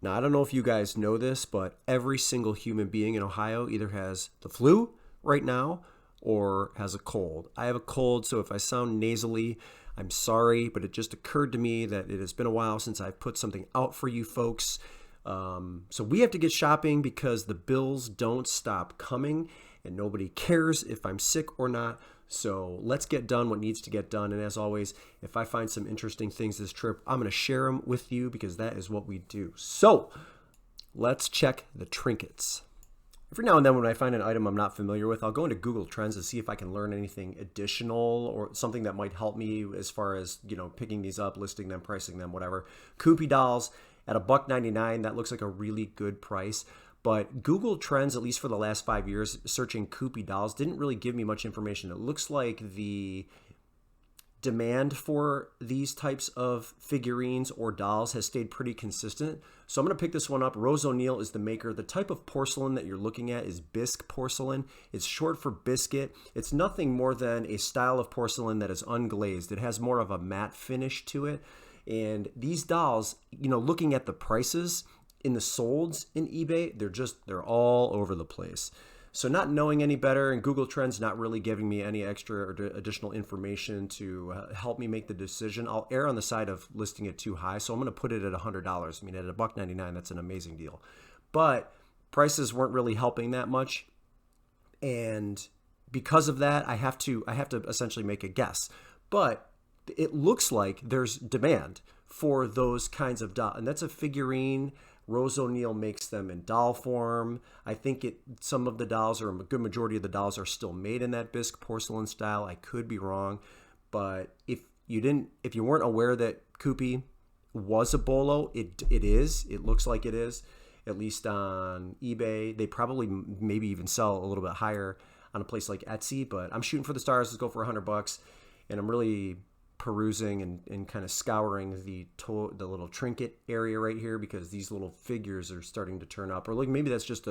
Now, I don't know if you guys know this, but every single human being in Ohio either has the flu right now or has a cold. I have a cold, so if I sound nasally, I'm sorry, but it just occurred to me that it has been a while since I've put something out for you folks. So we have to get shopping because the bills don't stop coming and nobody cares if I'm sick or not. So let's get done what needs to get done. And as always, if I find some interesting things this trip, I'm going to share them with you because that is what we do. So let's check the trinkets. Every now and then when I find an item I'm not familiar with, I'll go into Google Trends to see if I can learn anything additional or something that might help me as far as, picking these up, listing them, pricing them, whatever. Koopy dolls at $1.99, that looks like a really good price. But Google Trends, at least for the last 5 years, searching Koopy dolls didn't really give me much information. It looks like the demand for these types of figurines or dolls has stayed pretty consistent. So I'm going to pick this one up. Rose O'Neal is the maker. The type of porcelain that you're looking at is bisque porcelain. It's short for biscuit. It's nothing more than a style of porcelain that is unglazed. It has more of a matte finish to it. And these dolls, looking at the prices in the solds in eBay, they're all over the place. So not knowing any better and Google Trends not really giving me any extra or additional information to help me make the decision, I'll err on the side of listing it too high. So I'm going to put it at $100. I mean, at $1.99, that's an amazing deal. But prices weren't really helping that much. And because of that, I have to essentially make a guess. But it looks like there's demand for those kinds of dolls. And that's a figurine. Rose O'Neal makes them in doll form. I think some of the dolls, or a good majority of the dolls, are still made in that bisque porcelain style. I could be wrong, but if you weren't aware that Koopy was a bolo, it is. It looks like it is, at least on eBay. They probably maybe even sell a little bit higher on a place like Etsy, but I'm shooting for the stars. Let's go for $100, and I'm really perusing and kind of scouring the little trinket area right here because these little figures are starting to turn up, or like maybe that's just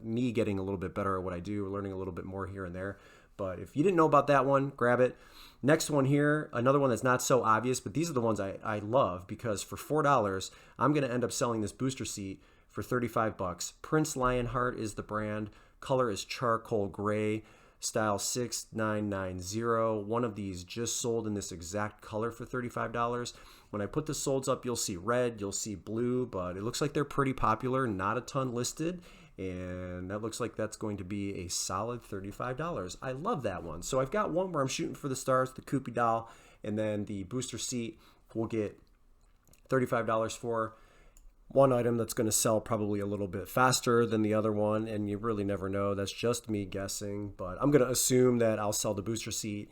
me getting a little bit better at what I do, learning a little bit more here and there. But if you didn't know about that one, grab it. Next one here, another one that's not so obvious, but these are the ones I love because for $4, I'm going to end up selling this booster seat for $35. Prince Lionheart is the brand. Color is charcoal gray. Style 6990. One of these just sold in this exact color for $35. When I put the solds up, you'll see red, you'll see blue, but it looks like they're pretty popular, not a ton listed, and that looks like that's going to be a solid $35. I love that one. So I've got one where I'm shooting for the stars, the Koopy doll, and then the booster seat we'll get $35 for. One item that's going to sell probably a little bit faster than the other one, and you really never know. That's just me guessing, but I'm going to assume that I'll sell the booster seat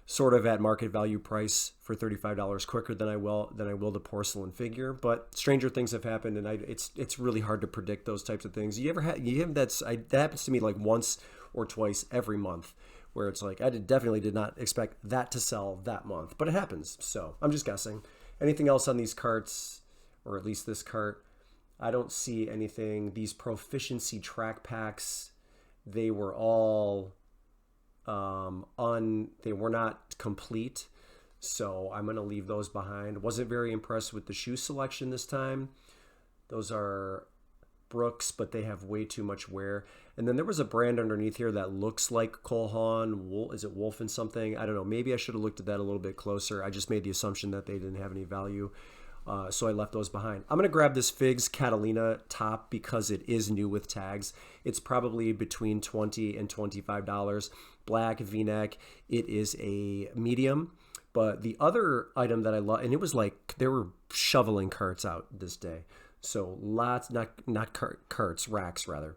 sort of at market value price for $35 quicker than I will the porcelain figure. But stranger things have happened, and it's really hard to predict those types of things. That happens to me like once or twice every month, where it's like I definitely did not expect that to sell that month, but it happens. So I'm just guessing. Anything else on these carts? Or at least this cart, I don't see anything. These proficiency track packs, they were all they were not complete. So I'm going to leave those behind. Wasn't very impressed with the shoe selection this time. Those are Brooks, but they have way too much wear. And then there was a brand underneath here that looks like Cole Haan. Is it Wolf and something? I don't know. Maybe I should have looked at that a little bit closer. I just made the assumption that they didn't have any value. So I left those behind. I'm going to grab this Figs Catalina top because it is new with tags. It's probably between $20 and $25. Black V-neck. It is a medium. But the other item that I love, and it was like they were shoveling carts out this day. So lots, not carts, racks rather.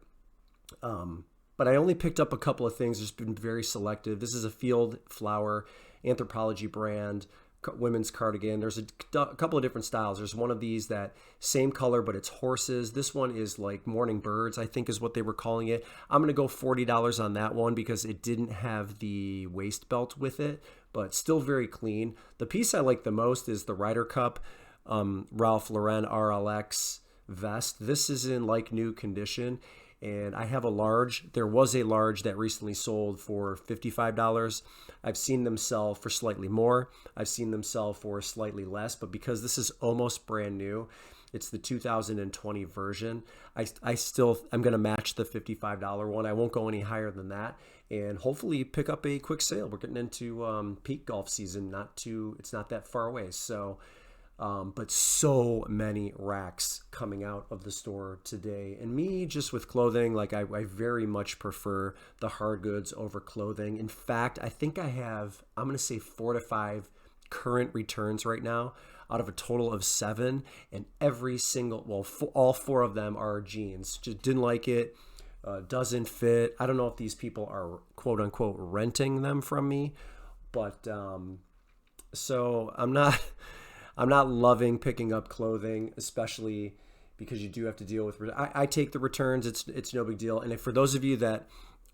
But I only picked up a couple of things. Just been very selective. This is a Field Flower Anthropology brand. Women's cardigan. There's a couple of different styles. There's one of these that same color, but it's horses. This one is like morning birds, I think is what they were calling it. I'm going to go $40 on that one because it didn't have the waist belt with it, but still very clean. The piece I like the most is the Ryder Cup Ralph Lauren RLX vest. This is in like new condition. And I have a large. There was a large that recently sold for $55. I've seen them sell for slightly more. I've seen them sell for slightly less. But because this is almost brand new, It's the 2020 version. I'm going to match the $55 one. I won't go any higher than that, and hopefully pick up a quick sale. We're getting into peak golf season. It's not that far away. So, but so many racks coming out of the store today. And me, just with clothing, like I very much prefer the hard goods over clothing. In fact, I think I'm going to say 4 to 5 current returns right now out of a total of 7, and all 4 of them are jeans. Just didn't like it, doesn't fit. I don't know if these people are quote unquote renting them from me, but so I'm not loving picking up clothing, especially because you do have to deal with. I take the returns. It's no big deal. And for those of you that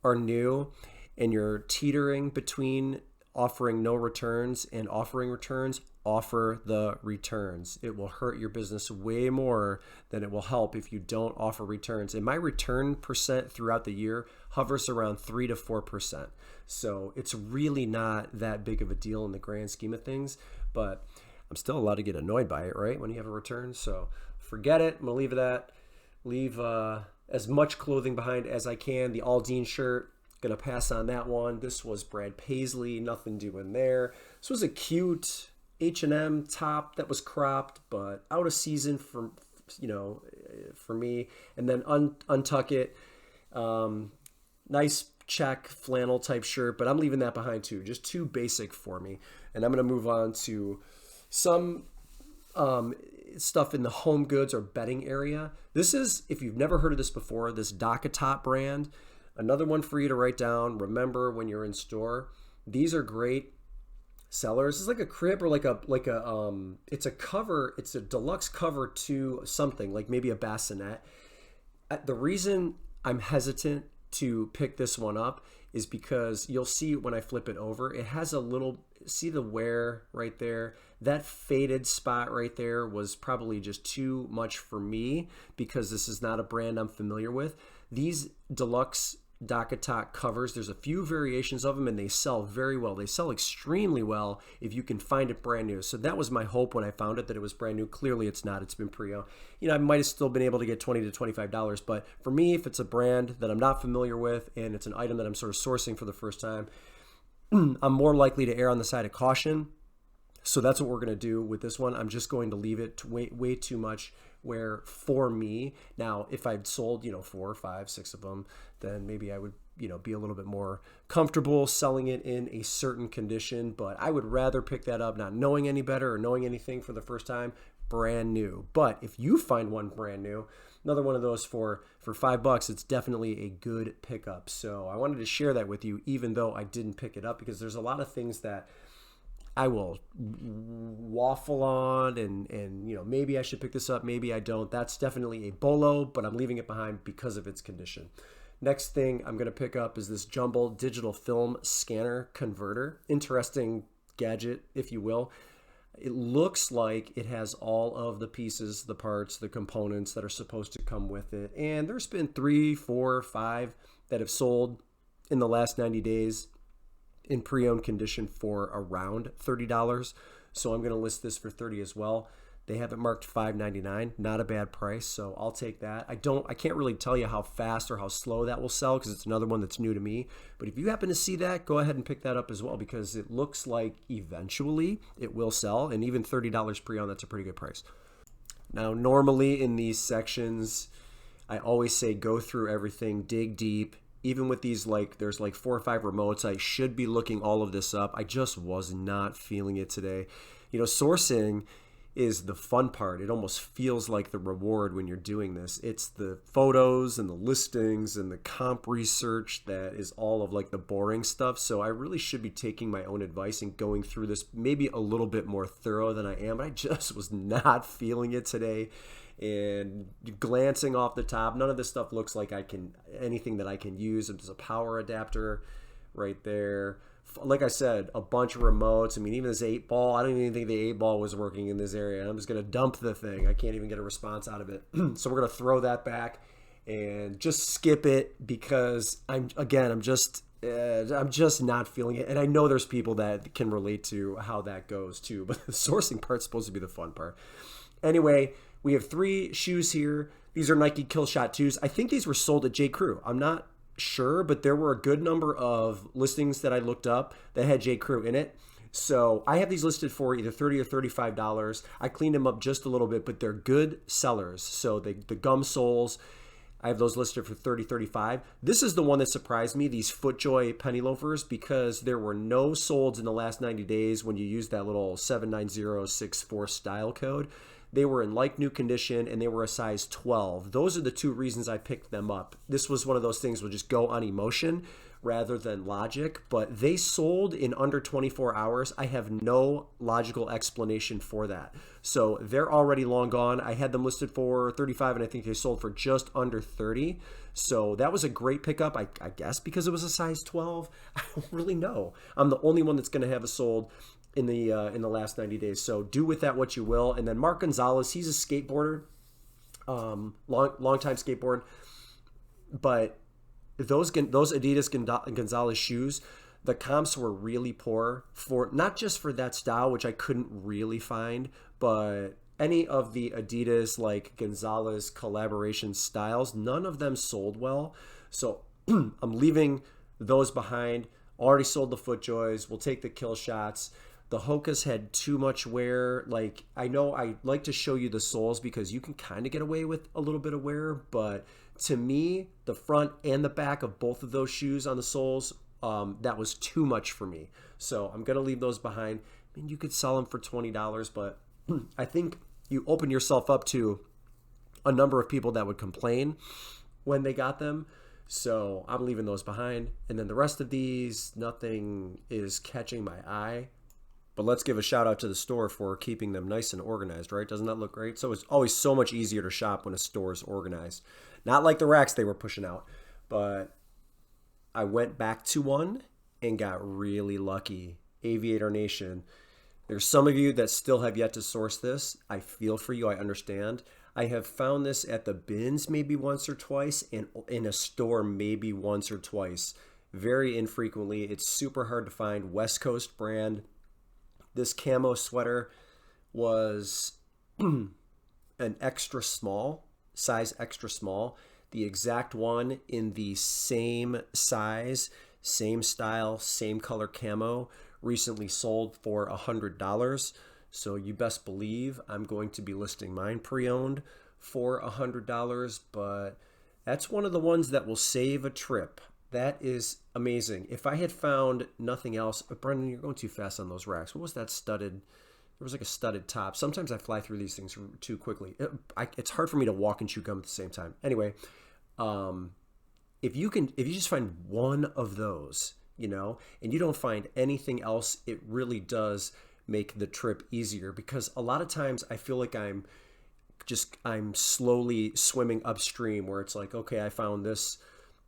are new and you're teetering between offering no returns and offering returns, offer the returns. It will hurt your business way more than it will help if you don't offer returns. And my return percent throughout the year hovers around 3 to 4%. So it's really not that big of a deal in the grand scheme of things, but I'm still allowed to get annoyed by it, right? When you have a return. So forget it. I'm going to leave as much clothing behind as I can. The Aldine shirt, going to pass on that one. This was Brad Paisley, nothing doing there. This was a cute H&M top that was cropped, but out of season for me. And then untuck it. Nice check flannel type shirt, but I'm leaving that behind too. Just too basic for me. And I'm going to move on to some stuff in the home goods or bedding area. This is, if you've never heard of this before, this Doca Top brand. Another one for you to write down. Remember when you're in store, these are great sellers. It's like a crib or it's a cover. It's a deluxe cover to something like maybe a bassinet. The reason I'm hesitant to pick this one up is because you'll see when I flip it over, it has see the wear right there. That faded spot right there was probably just too much for me because this is not a brand I'm familiar with. These deluxe Doca Top covers, there's a few variations of them and they sell very well. They sell extremely well if you can find it brand new. So that was my hope when I found it, that it was brand new. Clearly it's not. It's been pre-owned. I might have still been able to get $20 to $25, but for me, if it's a brand that I'm not familiar with and it's an item that I'm sort of sourcing for the first time, I'm more likely to err on the side of caution. So that's what we're going to do with this one. I'm just going to leave it to way too much wear for me. Now, if I'd sold, 4, 5, 6 of them, then maybe I would, be a little bit more comfortable selling it in a certain condition. But I would rather pick that up not knowing any better or knowing anything for the first time, brand new. But if you find one brand new, another one of those for $5, it's definitely a good pickup. So I wanted to share that with you, even though I didn't pick it up, because there's a lot of things that I will waffle on and maybe I should pick this up, maybe I don't. That's definitely a bolo, but I'm leaving it behind because of its condition. Next thing I'm going to pick up is this Jumbo digital film scanner converter. Interesting gadget, if you will. It looks like it has all of the pieces, the parts, the components that are supposed to come with it. And there's been 3, 4, 5 that have sold in the last 90 days in pre-owned condition for around $30. So I'm going to list this for $30 as well. They have it marked $5.99, not a bad price. So I'll take that. I can't really tell you how fast or how slow that will sell because it's another one that's new to me. But if you happen to see that, go ahead and pick that up as well because it looks like eventually it will sell, and even $30 pre-owned, that's a pretty good price. Now, normally in these sections, I always say go through everything, dig deep. Even with these, there's 4 or 5 remotes. I should be looking all of this up. I just was not feeling it today. Sourcing is the fun part. It almost feels like the reward when you're doing this. It's the photos and the listings and the comp research that is all of the boring stuff. So I really should be taking my own advice and going through this maybe a little bit more thorough than I am. But I just was not feeling it today. And glancing off the top, none of this stuff looks like anything that I can use. There's a power adapter right there. Like I said, a bunch of remotes. I mean, even this 8-ball, I don't even think the 8-ball was working in this area. I'm just going to dump the thing. I can't even get a response out of it. So we're going to throw that back and just skip it because I'm just not feeling it. And I know there's people that can relate to how that goes too, but the sourcing part's supposed to be the fun part. Anyway, We have 3 shoes here. These are Nike Killshot 2s. I think these were sold at J. Crew. I'm not sure, but there were a good number of listings that I looked up that had J. Crew in it. So I have these listed for either $30 or $35. I cleaned them up just a little bit, but they're good sellers. So the gum soles, I have those listed for $30, $35. This is the one that surprised me, these FootJoy penny loafers, because there were no solds in the last 90 days when you used that little 79064 style code. They were in like new condition and they were a size 12. Those are the 2 reasons I picked them up. This was one of those things we'll just go on emotion rather than logic, but they sold in under 24 hours. I have no logical explanation for that. So they're already long gone. I had them listed for 35 and I think they sold for just under 30. So that was a great pickup, I guess, because it was a size 12. I don't really know. I'm the only one that's going to have it sold in the last 90 days. So do with that what you will. And then Mark Gonzalez, he's a skateboarder, long time skateboard, but those Adidas Gonzalez shoes, the comps were really poor for not just for that style, which I couldn't really find, but any of the Adidas like Gonzalez collaboration styles, none of them sold well. So I'm leaving those behind. Already sold the FootJoys. We'll take the Killshots. The Hokas had too much wear. Like, I know I like to show you the soles because you can kind of get away with a little bit of wear, but to me, the front and the back of both of those shoes on the soles, that was too much for me. So I'm going to leave those behind. I mean, you could sell them for $20, but I think you open yourself up to a number of people that would complain when they got them. So I'm leaving those behind. And then the rest of these, nothing is catching my eye. But let's give a shout out to the store for keeping them nice and organized, right? Doesn't that look great? So it's always so much easier to shop when a store is organized. Not like the racks they were pushing out, but I went back to one and got really lucky. Aviator Nation. There's some of you that still have yet to source this. I feel for you. I understand. I have found this at the bins maybe once or twice and in a store maybe once or twice. Very infrequently. It's super hard to find. West Coast brand. This camo sweater was an extra small, size extra small. The exact one in the same size, same style, same color camo recently sold for $100. So you best believe I'm going to be listing mine pre-owned for $100, but that's one of the ones that will save a trip. That is amazing. If I had found nothing else, Brendan, you're going too fast on those racks. What was that studded? There was like a studded top. Sometimes I fly through these things too quickly. It's hard for me to walk and chew gum at the same time. Anyway, if you just find one of those, and you don't find anything else, it really does make the trip easier, because a lot of times I feel like I'm slowly swimming upstream, where it's like, okay, I found this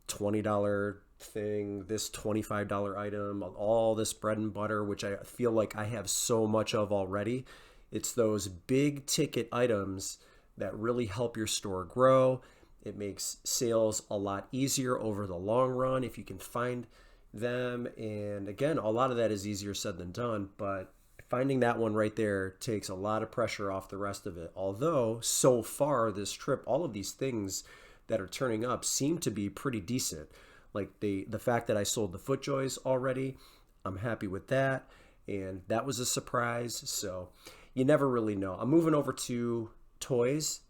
$20 thing, this $25 item, all this bread and butter, which I feel like I have so much of already. It's those big ticket items that really help your store grow. It makes sales a lot easier over the long run if you can find them. And again, a lot of that is easier said than done, but finding that one right there takes a lot of pressure off the rest of it. Although so far this trip, all of these things that are turning up seem to be pretty decent. Like the fact that I sold the FootJoys already, I'm happy with that. And that was a surprise. So you never really know. I'm moving over to toys.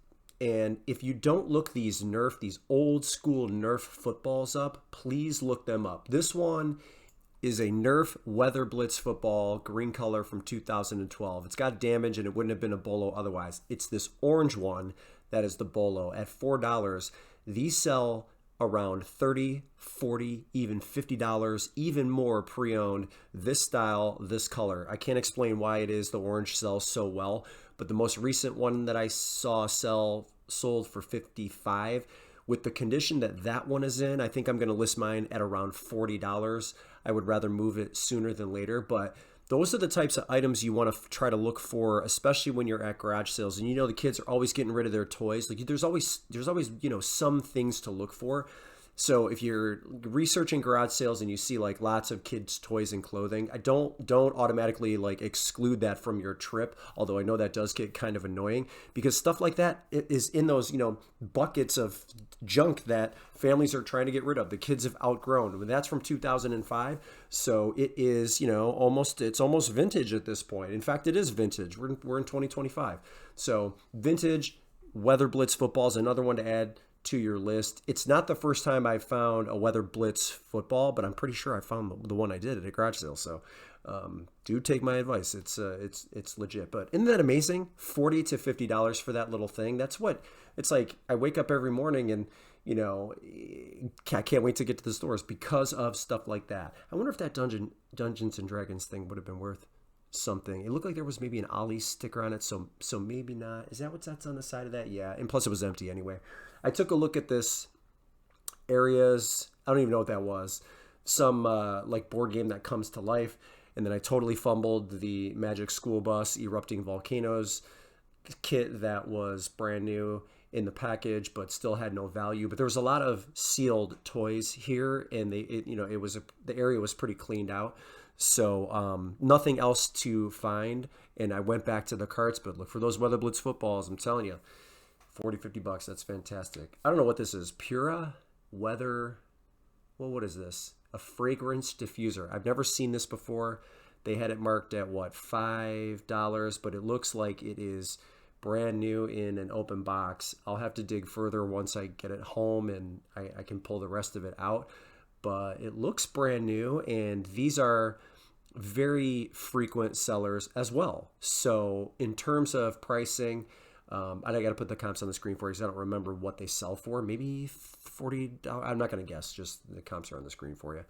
And if you don't look these old school Nerf footballs up, please look them up. This one is a Nerf Weather Blitz football, green color from 2012. It's got damage and it wouldn't have been a bolo otherwise. It's this orange one that is the bolo at $4. These sell around $30, $40, even $50, even more pre-owned. This style, this color. I can't explain why it is the orange sells so well, but the most recent one that I saw sold for $55. With the condition that one is in, I think I'm going to list mine at around $40. I would rather move it sooner than later, but those are the types of items you want to try to look for, especially when you're at garage sales. And the kids are always getting rid of their toys. Like there's always some things to look for. So if you're researching garage sales and you see like lots of kids' toys and clothing, I don't automatically like exclude that from your trip. Although I know that does get kind of annoying because stuff like that is in those buckets of junk that families are trying to get rid of. The kids have outgrown. I mean, that's from 2005, so it is it's almost vintage at this point. In fact, it is vintage. We're in 2025, so vintage. Weather Blitz football is another one to add to your list. It's not the first time I found a Weather Blitz football, but I'm pretty sure I found the one I did at a garage sale. So do take my advice. It's legit. But isn't that amazing? $40 to $50 for that little thing. That's what it's like. I wake up every morning and I can't wait to get to the stores because of stuff like that. I wonder if that Dungeons and Dragons thing would have been worth something. It looked like there was maybe an Ollie sticker on it, so maybe not. Is that that's on the side of that? Yeah, and plus it was empty anyway. I took a look at this areas. I don't even know what that was. Some like board game that comes to life, and then I totally fumbled the Magic School Bus Erupting Volcanoes kit that was brand new in the package, but still had no value. But there was a lot of sealed toys here, and the area was pretty cleaned out. So nothing else to find, and I went back to the carts, but look for those Weather Blitz footballs. I'm telling you, $40-$50, that's fantastic. I don't know what this is. Pura Weather, well, what is this? A fragrance diffuser. I've never seen this before. They had it marked at $5, but it looks like it is brand new in an open box. I'll have to dig further once I get it home and I can pull the rest of it out. But it looks brand new, and these are very frequent sellers as well. So in terms of pricing, and I got to put the comps on the screen for you because I don't remember what they sell for. Maybe $40. I'm not going to guess. Just the comps are on the screen for you.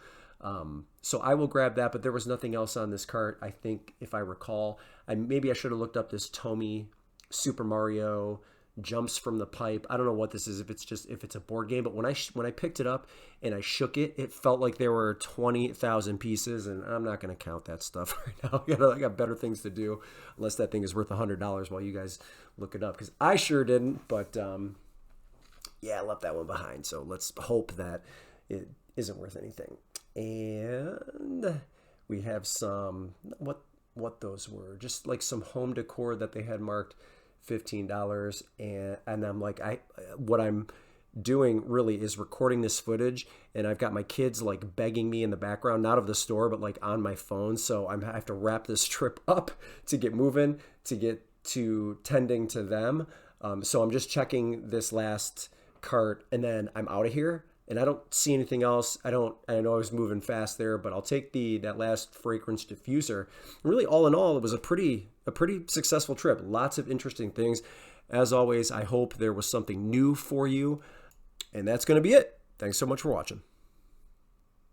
So I will grab that, but there was nothing else on this cart. I think if I recall, maybe I should have looked up this Tomy Super Mario Jumps from the Pipe. I don't know what this is, if it's a board game, but when I picked it up and I shook it, it felt like there were 20,000 pieces, and I'm not going to count that stuff right now. I got better things to do, unless that thing is worth $100 while you guys look it up, because I sure didn't. But I left that one behind, so let's hope that it isn't worth anything. And we have some what those were, just like some home decor that they had marked $15, and I'm like, what I'm doing really is recording this footage, and I've got my kids like begging me in the background, not of the store, but like on my phone. So I have to wrap this trip up to get moving, to get to tending to them. So I'm just checking this last cart, and then I'm out of here. And I don't see anything else. I know I was moving fast there, but I'll take that last fragrance diffuser. Really, all in all, it was a pretty successful trip. Lots of interesting things. As always, I hope there was something new for you. And that's going to be it. Thanks so much for watching.